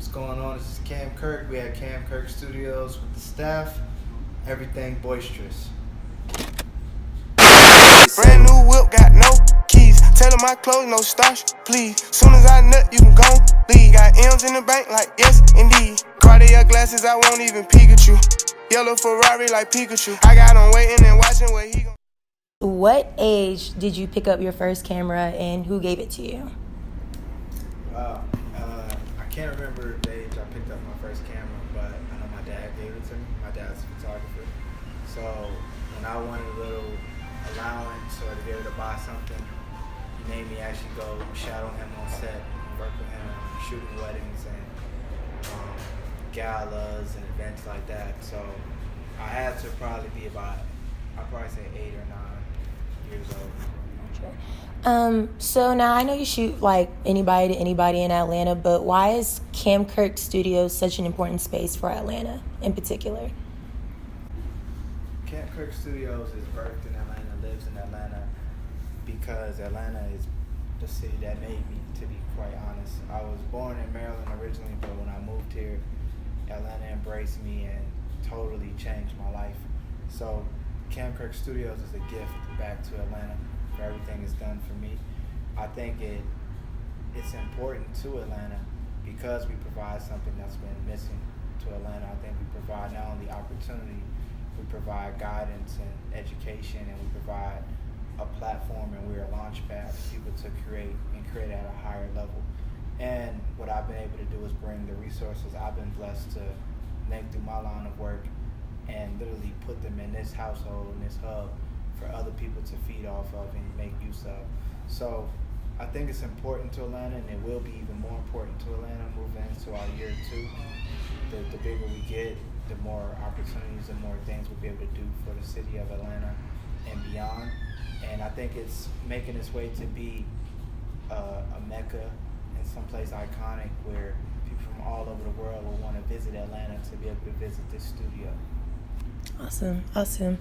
What's going on? This is Cam Kirk. We at Cam Kirk Studios with the staff. Everything Boisterous. Brand new whip, got no keys. Tell my clothes, no starch, please. Soon as I nut, you can go leave. Got M's in the bank, like yes, indeed. Cartier glasses, I won't even Pikachu. Yellow Ferrari like Pikachu. I got him waiting and watching where he gon'. What age did you pick up your first camera and who gave it to you? Wow. I can't remember the age I picked up my first camera, but I know my dad gave it to me. My dad's a photographer. So when I wanted a little allowance or to be able to buy something, he made me actually go shadow him on set and work with him shooting weddings and galas and events like that. So I had to probably be about, I'd probably say 8 or 9 years old. So now I know you shoot like anybody to anybody in Atlanta, but why is Cam Kirk Studios such an important space for Atlanta in particular? Cam Kirk Studios is birthed in Atlanta, lives in Atlanta, because Atlanta is the city that made me, to be quite honest. I was born in Maryland originally, but when I moved here, Atlanta embraced me and totally changed my life. So Cam Kirk Studios is a gift back to Atlanta for everything it's done for me. I think it's important to Atlanta because we provide something that's been missing to Atlanta. I think we provide not only opportunity, we provide guidance and education, and we provide a platform, and we're a launch pad for people to create at a higher level. And what I've been able to do is bring the resources I've been blessed to make through my line of work and literally put them in this household, in this hub, for other people to feed off of and make use of. So I think it's important to Atlanta, and it will be even more important to Atlanta moving into our year 2. The bigger we get, the more opportunities and more things we'll be able to do for the city of Atlanta and beyond. And I think it's making its way to be a mecca and someplace iconic where people from all over the world will want to visit Atlanta to be able to visit this studio. Awesome.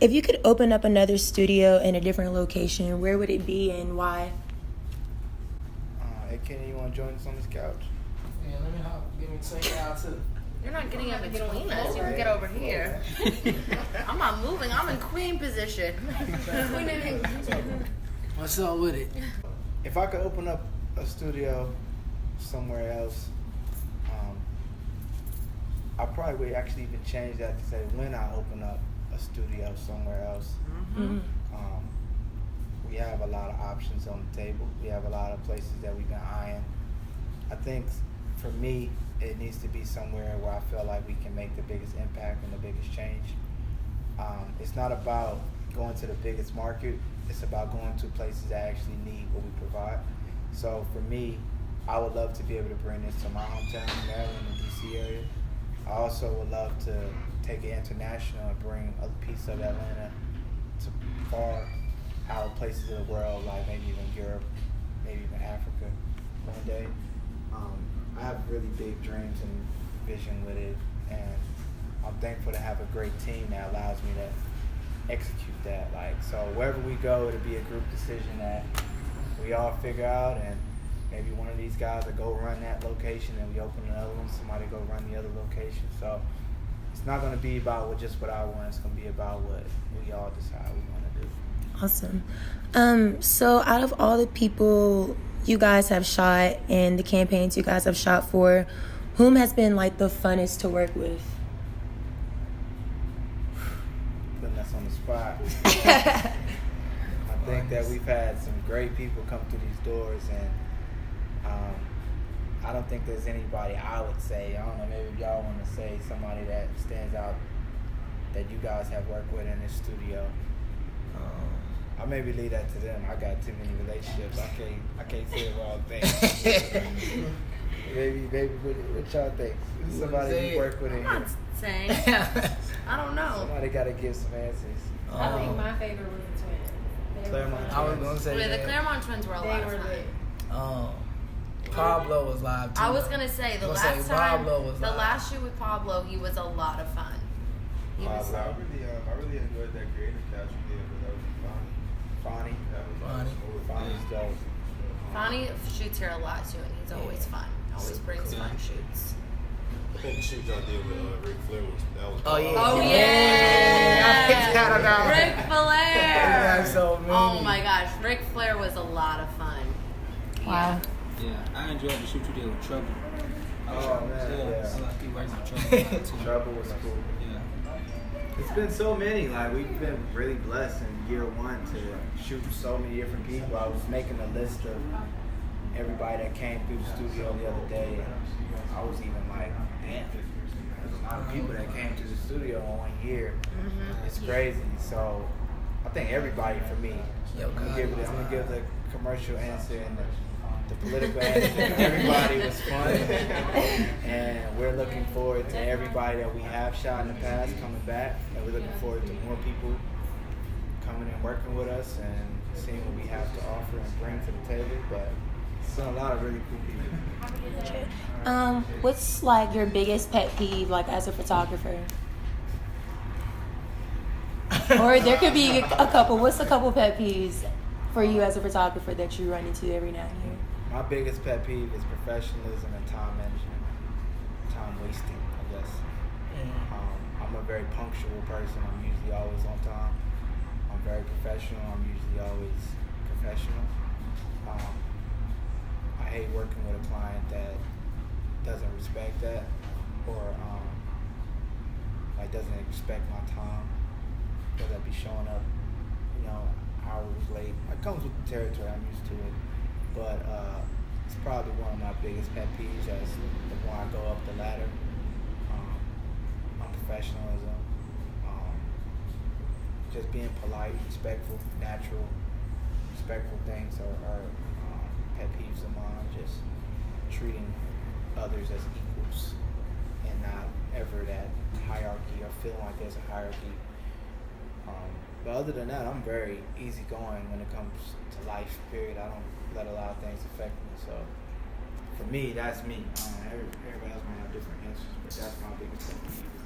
If you could open up another studio in a different location, where would it be and why? Hey, Kenny, you want to join us on this couch? Yeah, let me give me take you out too. You're not getting in between us. You can get over here. I'm not moving. I'm in queen position. What's up with it? If I could open up a studio somewhere else, I probably would actually even change that to say when I open up a studio somewhere else. Mm-hmm. We have a lot of options on the table. We have a lot of places that we've been eyeing. I think for me, it needs to be somewhere where I feel like we can make the biggest impact and the biggest change. It's not about going to the biggest market. It's about going to places that actually need what we provide. So for me, I would love to be able to bring this to my hometown, Maryland and DC area. I also would love to take it international and bring a piece of Atlanta to far out places of the world, like maybe even Europe, maybe even Africa one day. I have really big dreams and vision with it, and I'm thankful to have a great team that allows me to execute that. Like, so wherever we go, it'll be a group decision that we all figure out, and maybe one of these guys will go run that location, and we open another one, somebody go run the other location. So it's not going to be about what I want. It's going to be about what we all decide we want to do. Awesome. So out of all the people you guys have shot and the campaigns you guys have shot for, whom has been like the funnest to work with? Putting us on the spot. I think that we've had some great people come through these doors, and I don't think there's anybody I would say. I don't know, maybe y'all want to say somebody that stands out that you guys have worked with in this studio. I'll maybe leave that to them. I got too many relationships. I can't say the wrong thing. maybe what y'all think? Somebody you work with in here. I'm not saying. I don't know. Somebody got to give some answers. I think my favorite was the twins. Claremont I was gonna say Yeah, the that. Claremont twins were a lot of fun. Pablo was live too. I was gonna say the last shoot with Pablo, he was a lot of fun. I really enjoyed that creative cast we did, but that was Fonnie. Fonnie's dope. Bonnie shoots here a lot too, and he's always fun. Always brings fun shoots. I think the shoot y'all did with Ric Flair was Oh, yeah. Oh I picked that up. Ric Flair. That's so mean. Oh my gosh, Ric Flair was a lot of fun. Wow. Yeah, I enjoyed the shoot you did with Trouble. Oh, man, yeah. I like people like Trouble a lot, too. Trouble was cool. Yeah. It's been so many. Like, we've been really blessed in year one to shoot so many different people. I was making a list of everybody that came through the studio the other day. And I was even like, damn, there's a lot of people that came to the studio in 1 year. It's crazy. So I think everybody for me. I'm gonna give the commercial answer and the political answer. Everybody was fun, and we're looking forward to everybody that we have shot in the past coming back, and we're looking forward to more people coming and working with us and seeing what we have to offer and bring to the table. But it's a lot of really cool people. What's like your biggest pet peeve, like as a photographer? Or there could be a couple. What's a couple pet peeves for you as a photographer that you run into every now and then? My biggest pet peeve is professionalism and time management, time wasting, I guess. I'm a very punctual person. I'm usually always on time. I'm very professional. I'm usually always professional. I hate working with a client that doesn't respect that or like doesn't respect my time. Whether I be showing up, hours late. It comes with the territory. I'm used to it. But it's probably one of my biggest pet peeves as the more I go up the ladder. My professionalism, just being polite, respectful, natural, respectful things are pet peeves of mine. Just treating others as equals and not ever that hierarchy or feeling like there's a hierarchy. But other than that, I'm very easygoing when it comes to life, period. I don't let a lot of things affect me. So for me, that's me. Everybody else might have different answers, but that's my biggest pet peeve is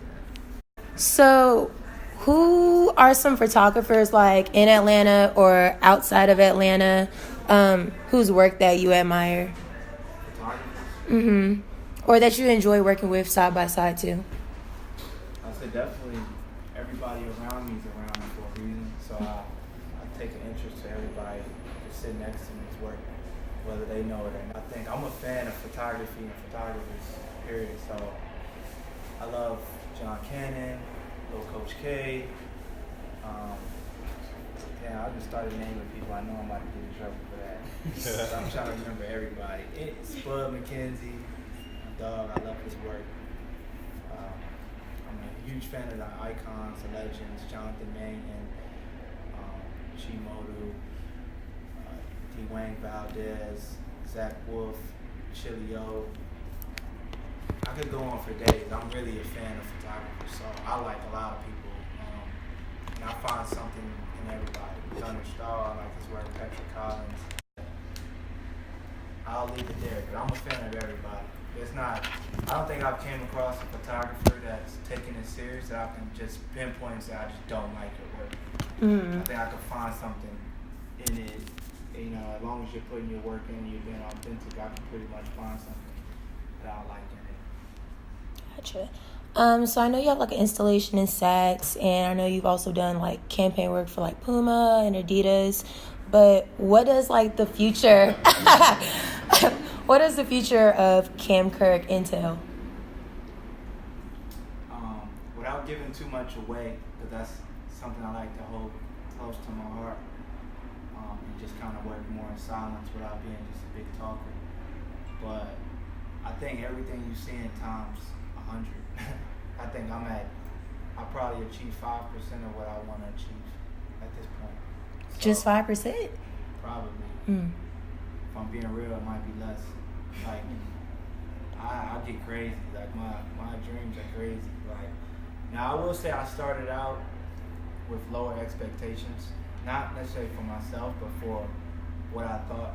that. So, who are some photographers like in Atlanta or outside of Atlanta whose work that you admire? Photographers? Or that you enjoy working with side by side too? I say definitely everybody around me is around me for a reason. So I take an interest to everybody just sitting next to me's work, whether they know it or not. I think I'm a fan of photography and photographers, period. So I love John Cannon, Lil Coach K. I just started naming people. I know I'm about to get in trouble for that. So I'm trying to remember everybody. Spud McKenzie, my dog, I love his work. I'm a huge fan of the icons, the legends, Jonathan Mangan, Chimodu, Dwayne Valdez, Zach Wolf, Chilio. I could go on for days. I'm really a fan of photographers, so I like a lot of people. And I find something in everybody. Gunna Starr, I like his work, Patrick Collins. I'll leave it there, but I'm a fan of everybody. I don't think I've came across a photographer that's taking it serious that I can just pinpoint and say I just don't like your work. I think I can find something in it. As long as you're putting your work in and you're being authentic, I can pretty much find something that I like in it. Gotcha. So I know you have like an installation in Saks, and I know you've also done like campaign work for like Puma and Adidas. But what does like the future? What does the future of Cam Kirk entail? Without giving too much away, because that's something I like to hold close to my heart, and just kind of work more in silence without being just a big talker. But I think everything you see in times 100. I think I probably achieve 5% of what I want to achieve at this point. So Just 5%? Probably. If I'm being real, it might be less. Like, I get crazy. Like, my dreams are crazy. Like, now I will say I started out with lower expectations, not necessarily for myself, but for what I thought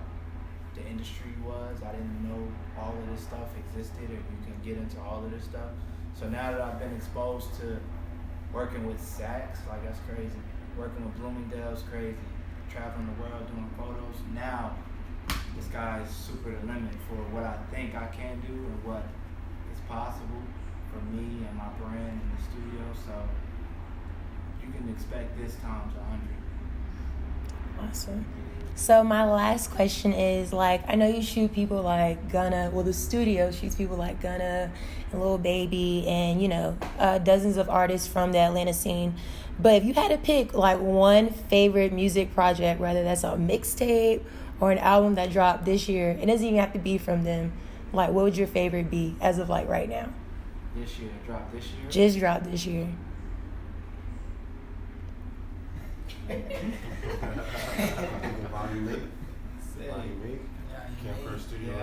the industry was. I didn't know all of this stuff existed, or you can get into all of this stuff. So now that I've been exposed to working with Saks, like that's crazy. Working with Bloomingdale's crazy. Traveling the world doing photos. Now the sky's super the limit for what I think I can do and what is possible for me and my brand in the studio. So you can expect this times 100. Awesome. So my last question is, like, I know you shoot people like Gunna, well, the studio shoots people like Gunna and Lil Baby and, you know, dozens of artists from the Atlanta scene. But if you had to pick, like, one favorite music project, whether that's a mixtape or an album that dropped this year, it doesn't even have to be from them, like, what would your favorite be as of, like, right now? This year, dropped this year? Just dropped this year. Volume 8. Camp Kirk Studios.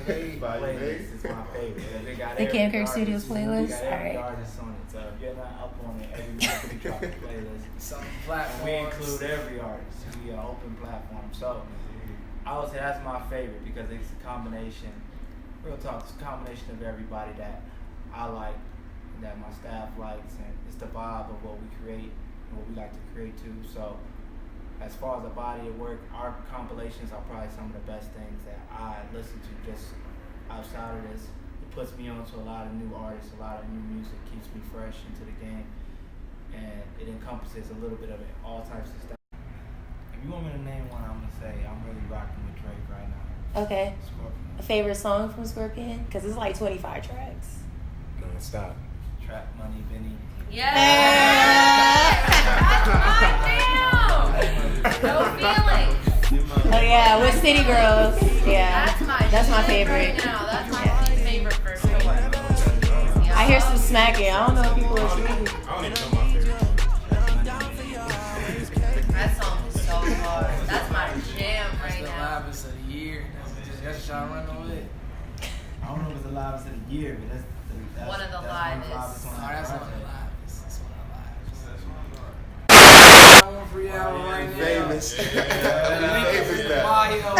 Playlist is my favorite. They got The every Camp Kirk artist- Studios playlist? They got every Alright. artist on it. So if you're not up on it, every week we drop a playlist. Some And we platforms. include every artist. We are an open platform. So I would say that's my favorite because it's a combination. Real talk, it's a combination of everybody that I like, that my staff likes, and it's the vibe of what we create and what we like to create too. So as far as the body of work, our compilations are probably some of the best things that I listen to just outside of this. It puts me on to a lot of new artists, a lot of new music, keeps me fresh into the game, and it encompasses a little bit of it, all types of stuff. If you want me to name one, I'm going to say I'm really rocking with Drake right now. Okay. Scorpion. A favorite song from Scorpion? Because it's like 25 tracks. Non-stop. Trap Money, Benny. No feelings. Oh yeah, with City Girls. Yeah, That's my my favorite. right now. That's my favorite for sure. I hear some smacking. I don't know if people are speaking. I don't even know my favorite song. That song is so hard. That's my jam That's right the now. livest of the year. That's what y'all run with. I don't know if it's the livest of the year, but that's One of the that's livest. on Oh, the that's one of the project. livest. That's one of the livest. I want free album right now. Famous. The link is in the bio.